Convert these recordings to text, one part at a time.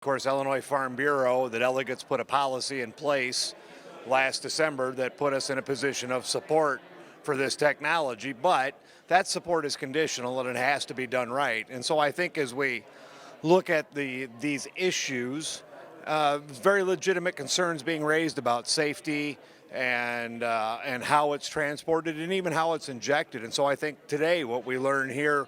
Of course, Illinois Farm Bureau, the delegates put a policy in place last December that put us in a position of support for this technology, but that support is conditional and it has to be done right. And so I think as we look at these issues, very legitimate concerns being raised about safety and how it's transported and even how it's injected. And so I think today what we learn here,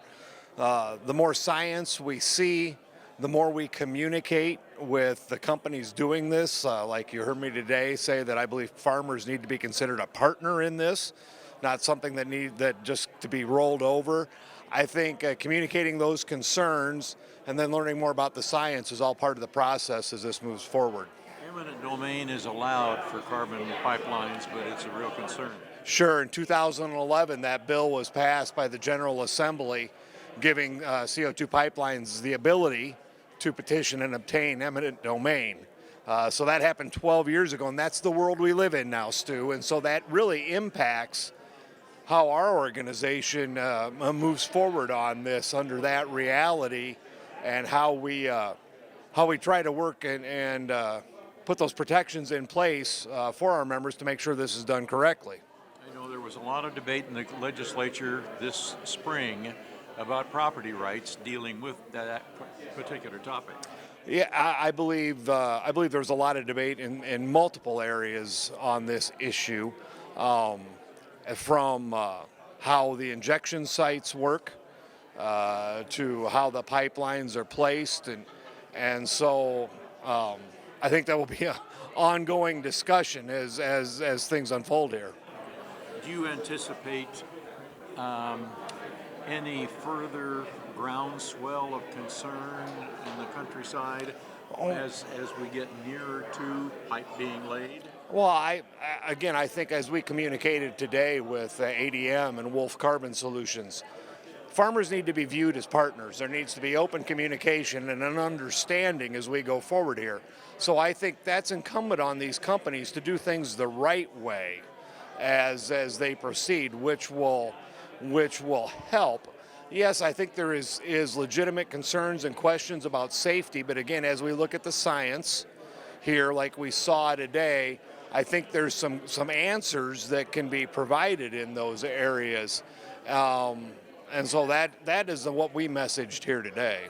the more science we see, the more we communicate with the companies doing this. Like you heard me today say that I believe farmers need to be considered a partner in this, not something that just to be rolled over. I think communicating those concerns and then learning more about the science is all part of the process as this moves forward. Eminent domain is allowed for carbon pipelines, but it's a real concern. Sure, in 2011 that bill was passed by the General Assembly giving CO2 pipelines the ability to petition and obtain eminent domain. So that happened 12 years ago, and that's the world we live in now, Stu. And so that really impacts how our organization moves forward on this under that reality, and how we try to work and put those protections in place for our members to make sure this is done correctly. I know there was a lot of debate in the legislature this spring about property rights dealing with that particular topic. Yeah, I believe there's a lot of debate in multiple areas on this issue, from how the injection sites work to how the pipelines are placed, and so I think that will be an ongoing discussion as things unfold here. Do you anticipate any further groundswell of concern in the countryside as we get nearer to pipe being laid? Well, I think as we communicated today with ADM and Wolf Carbon Solutions, farmers need to be viewed as partners. There needs to be open communication and an understanding as we go forward here. So I think that's incumbent on these companies to do things the right way as they proceed, which will help. Yes, I think there is legitimate concerns and questions about safety, but again, as we look at the science here, like we saw today, I think there's some answers that can be provided in those areas, and so that is what we messaged here today.